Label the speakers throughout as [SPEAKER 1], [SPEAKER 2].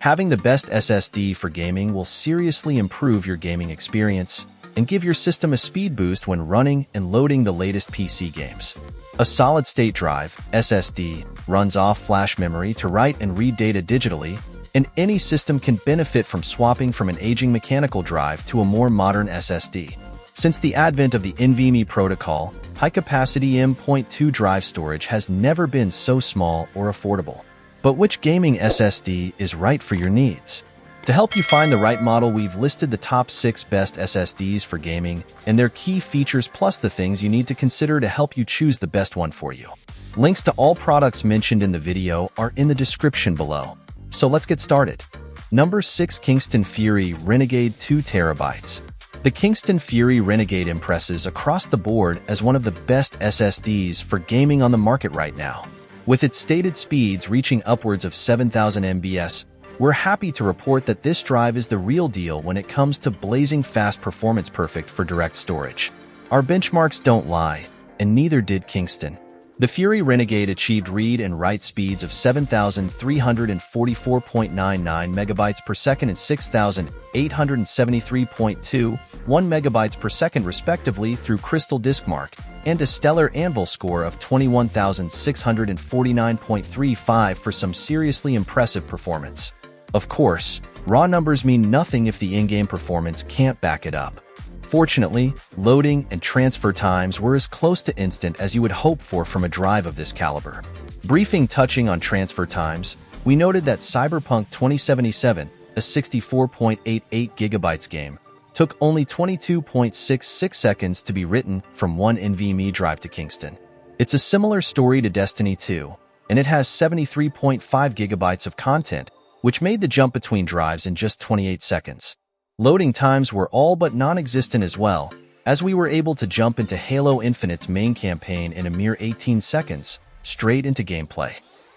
[SPEAKER 1] Having the best SSD for gaming will seriously improve your gaming experience and give your system a speed boost when running and loading the latest PC games. A solid-state drive, SSD, runs off flash memory to write and read data digitally, and any system can benefit from swapping from an aging mechanical drive to a more modern SSD. Since the advent of the NVMe protocol, high-capacity M.2 drive storage has never been so small or affordable. But which gaming SSD is right for your needs? To help you find the right model, we've listed the top 6 best SSDs for gaming and their key features plus the things you need to consider to help you choose the best one for you. Links to all products mentioned in the video are in the description below. So let's get started. Number 6. Kingston Fury Renegade 2TB. The Kingston Fury Renegade impresses across the board as one of the best SSDs for gaming on the market right now. With its stated speeds reaching upwards of 7,000 MBs, we're happy to report that this drive is the real deal when it comes to blazing fast performance, perfect for direct storage. Our benchmarks don't lie, and neither did Kingston. The Fury Renegade achieved read and write speeds of 7,344.99 megabytes per second and 6,873.21 megabytes per second respectively through Crystal Diskmark, and a stellar Anvil score of 21,649.35 for some seriously impressive performance. Of course, raw numbers mean nothing if the in-game performance can't back it up. Fortunately, loading and transfer times were as close to instant as you would hope for from a drive of this caliber. Briefing touching on transfer times, we noted that Cyberpunk 2077, a 64.88 GB game, took only 22.66 seconds to be written from one NVMe drive to Kingston. It's a similar story to Destiny 2, and it has 73.5 GB of content, which made the jump between drives in just 28 seconds. Loading times were all but non-existent as well, as we were able to jump into Halo Infinite's main campaign in a mere 18 seconds, straight into gameplay.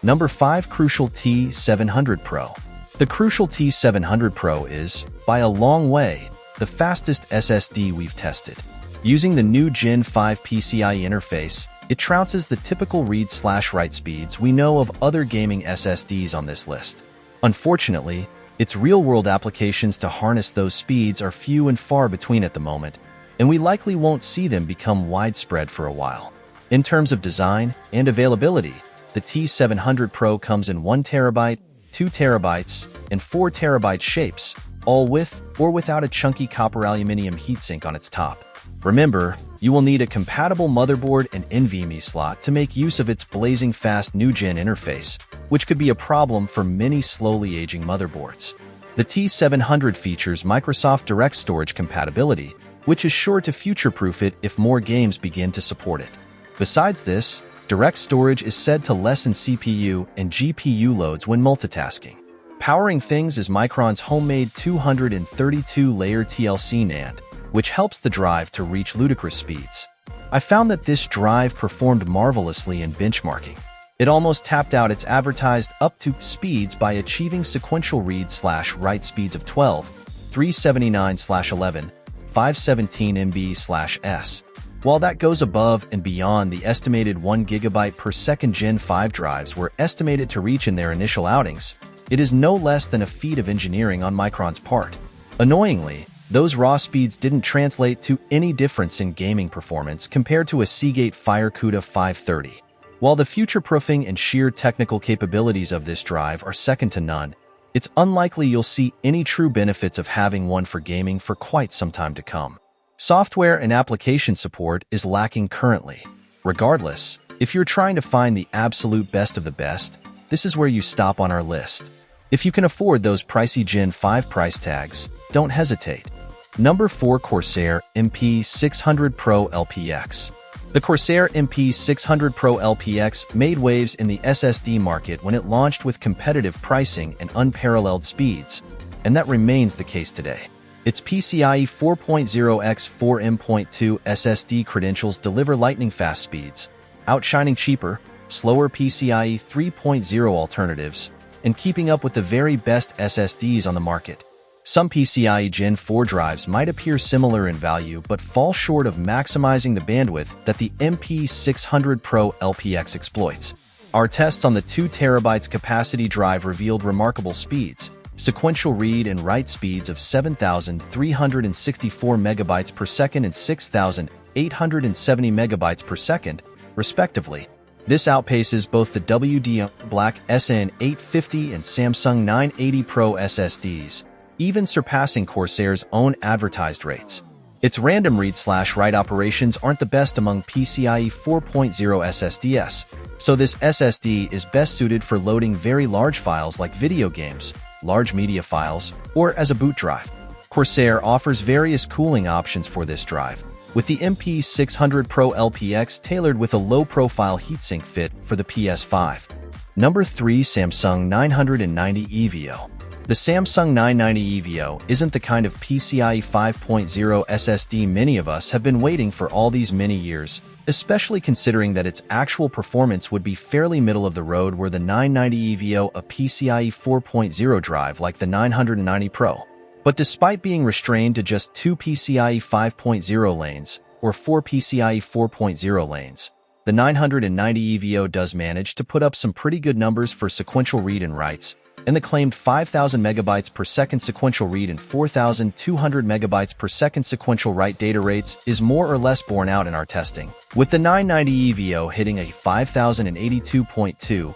[SPEAKER 1] Number 5. Crucial T700 Pro. The Crucial T700 Pro is, by a long way, the fastest SSD we've tested. Using the new Gen 5 PCIe interface, it trounces the typical read/write speeds we know of other gaming SSDs on this list. Unfortunately, its real-world applications to harness those speeds are few and far between at the moment, and we likely won't see them become widespread for a while. In terms of design and availability, the T700 Pro comes in 1TB, 2TB, and 4TB shapes, all with or without a chunky copper aluminum heatsink on its top. Remember, you will need a compatible motherboard and NVMe slot to make use of its blazing fast new-gen interface, which could be a problem for many slowly aging motherboards. The T700 features Microsoft Direct Storage compatibility, which is sure to future-proof it if more games begin to support it. Besides this, Direct Storage is said to lessen CPU and GPU loads when multitasking. Powering things is Micron's homemade 232-layer TLC NAND, which helps the drive to reach ludicrous speeds. I found that this drive performed marvelously in benchmarking. It almost tapped out its advertised up-to speeds by achieving sequential read/write speeds of 12, 379/11, 517 MB/s. While that goes above and beyond the estimated 1 GB per second Gen 5 drives were estimated to reach in their initial outings, it is no less than a feat of engineering on Micron's part. Annoyingly, those raw speeds didn't translate to any difference in gaming performance compared to a Seagate FireCuda 530. While the future-proofing and sheer technical capabilities of this drive are second to none, it's unlikely you'll see any true benefits of having one for gaming for quite some time to come. Software and application support is lacking currently. Regardless, if you're trying to find the absolute best of the best, this is where you stop on our list. If you can afford those pricey Gen 5 price tags, don't hesitate. Number 4. Corsair MP600 Pro LPX. The Corsair MP600 Pro LPX made waves in the SSD market when it launched with competitive pricing and unparalleled speeds, and that remains the case today. Its PCIe 4.0x 4M.2 SSD credentials deliver lightning-fast speeds, outshining cheaper, slower PCIe 3.0 alternatives, and keeping up with the very best SSDs on the market. Some PCIe Gen 4 drives might appear similar in value but fall short of maximizing the bandwidth that the MP600 Pro LPX exploits. Our tests on the 2 TB capacity drive revealed remarkable speeds, sequential read and write speeds of 7,364 megabytes per second and 6,870 megabytes per second, respectively. This outpaces both the WD Black SN850 and Samsung 980 Pro SSDs, even surpassing Corsair's own advertised rates. Its random read/write operations aren't the best among PCIe 4.0 SSDs, so this SSD is best suited for loading very large files like video games, large media files, or as a boot drive. Corsair offers various cooling options for this drive, with the MP600 Pro LPX tailored with a low-profile heatsink fit for the PS5. Number 3. Samsung 990 EVO. The Samsung 990 EVO isn't the kind of PCIe 5.0 SSD many of us have been waiting for all these many years, especially considering that its actual performance would be fairly middle of the road were the 990 EVO a PCIe 4.0 drive like the 990 Pro. But despite being restrained to just 2 PCIe 5.0 lanes, or 4 PCIe 4.0 lanes, the 990 EVO does manage to put up some pretty good numbers for sequential read and writes, and the claimed 5,000 megabytes per second sequential read and 4,200 megabytes per second sequential write data rates is more or less borne out in our testing, with the 990 EVO hitting a 5,082.24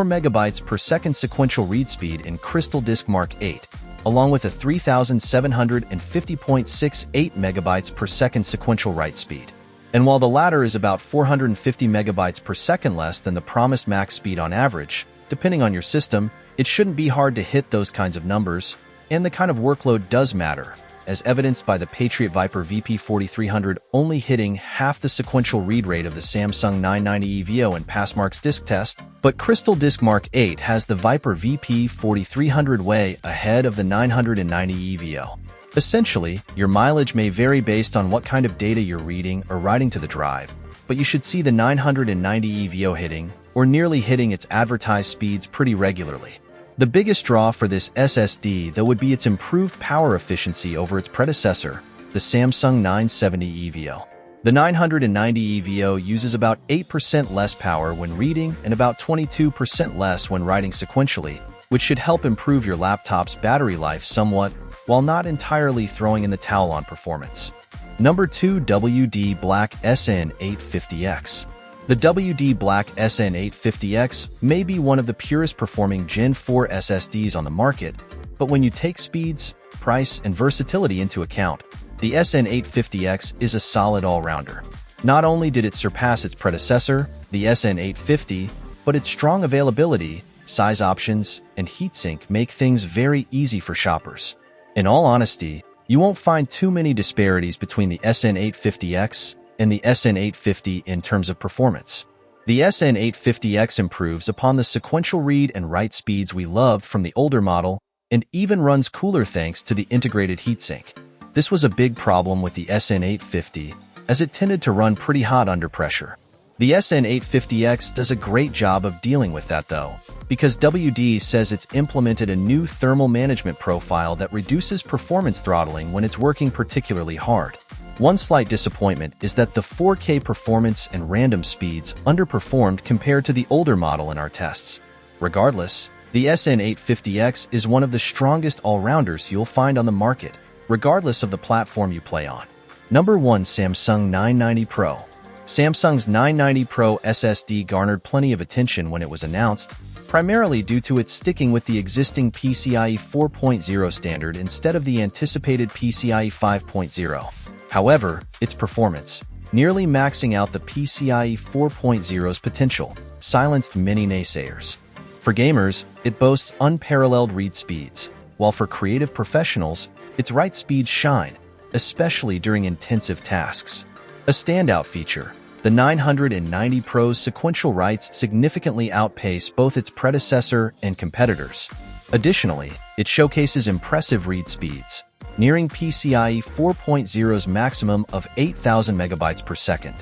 [SPEAKER 1] megabytes per second sequential read speed in Crystal Disk Mark 8, along with a 3,750.68 megabytes per second sequential write speed. And while the latter is about 450 megabytes per second less than the promised max speed on average, depending on your system, it shouldn't be hard to hit those kinds of numbers, and the kind of workload does matter, as evidenced by the Patriot Viper VP4300 only hitting half the sequential read rate of the Samsung 990 EVO in Passmark's disk test, but Crystal Disk Mark 8 has the Viper VP4300 way ahead of the 990 EVO. Essentially, your mileage may vary based on what kind of data you're reading or writing to the drive, but you should see the 990 EVO hitting, or nearly hitting its advertised speeds pretty regularly. The biggest draw for this SSD, though, would be its improved power efficiency over its predecessor, the Samsung 970 EVO. The 990 EVO uses about 8% less power when reading and about 22% less when writing sequentially, which should help improve your laptop's battery life somewhat, while not entirely throwing in the towel on performance. Number 2. WD Black SN850X. The WD Black SN850X may be one of the purest performing Gen 4 SSDs on the market, but when you take speeds, price, and versatility into account, the SN850X is a solid all-rounder. Not only did it surpass its predecessor, the SN850, but its strong availability, size options, and heatsink make things very easy for shoppers. In all honesty, you won't find too many disparities between the SN850X and the SN850 in terms of performance. The SN850X improves upon the sequential read and write speeds we loved from the older model and even runs cooler thanks to the integrated heatsink. This was a big problem with the SN850, as it tended to run pretty hot under pressure. The SN850X does a great job of dealing with that though, because WD says it's implemented a new thermal management profile that reduces performance throttling when it's working particularly hard. One slight disappointment is that the 4K performance and random speeds underperformed compared to the older model in our tests. Regardless, the SN850X is one of the strongest all-rounders you'll find on the market, regardless of the platform you play on. Number 1. Samsung 990 Pro. Samsung's 990 Pro SSD garnered plenty of attention when it was announced, primarily due to its sticking with the existing PCIe 4.0 standard instead of the anticipated PCIe 5.0. However, its performance, nearly maxing out the PCIe 4.0's potential, silenced many naysayers. For gamers, it boasts unparalleled read speeds, while for creative professionals, its write speeds shine, especially during intensive tasks. A standout feature, the 990 Pro's sequential writes significantly outpace both its predecessor and competitors. Additionally, it showcases impressive read speeds, nearing PCIe 4.0's maximum of 8,000 megabytes per second.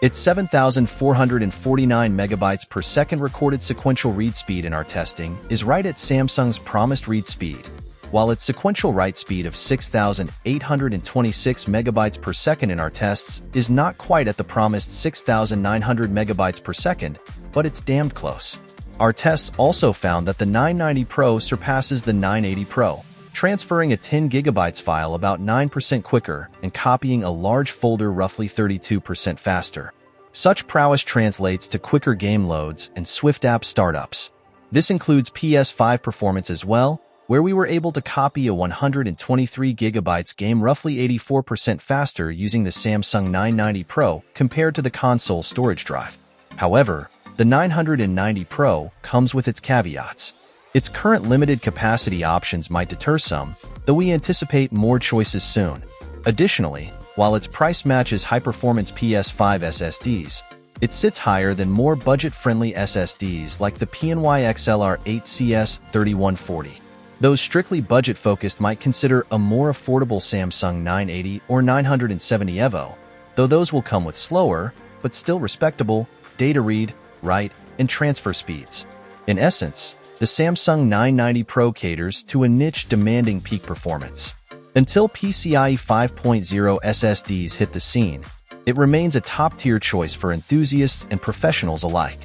[SPEAKER 1] Its 7,449 megabytes per second recorded sequential read speed in our testing is right at Samsung's promised read speed, while its sequential write speed of 6,826 megabytes per second in our tests is not quite at the promised 6,900 megabytes per second, but it's damned close. Our tests also found that the 990 Pro surpasses the 980 Pro, transferring a 10 GB file about 9% quicker and copying a large folder roughly 32% faster. Such prowess translates to quicker game loads and swift app startups. This includes PS5 performance as well, where we were able to copy a 123 GB game roughly 84% faster using the Samsung 990 Pro compared to the console storage drive. However, the 990 Pro comes with its caveats. Its current limited capacity options might deter some, though we anticipate more choices soon. Additionally, while its price matches high-performance PS5 SSDs, it sits higher than more budget-friendly SSDs like the PNY XLR 8CS3140. Those strictly budget-focused might consider a more affordable Samsung 980 or 970 EVO, though those will come with slower, but still respectable, data read, write, and transfer speeds. In essence, the Samsung 990 Pro caters to a niche demanding peak performance. Until PCIe 5.0 SSDs hit the scene, it remains a top-tier choice for enthusiasts and professionals alike.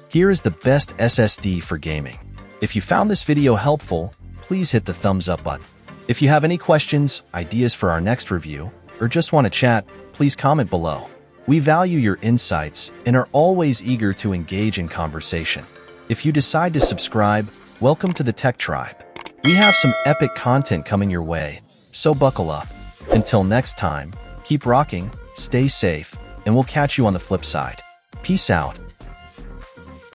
[SPEAKER 1] Here is the best SSD for gaming. If you found this video helpful, please hit the thumbs up button. If you have any questions, ideas for our next review, or just want to chat, please comment below. We value your insights and are always eager to engage in conversation. If you decide to subscribe, welcome to the Tech Tribe. We have some epic content coming your way, so buckle up. Until next time, keep rocking, stay safe, and we'll catch you on the flip side. Peace out.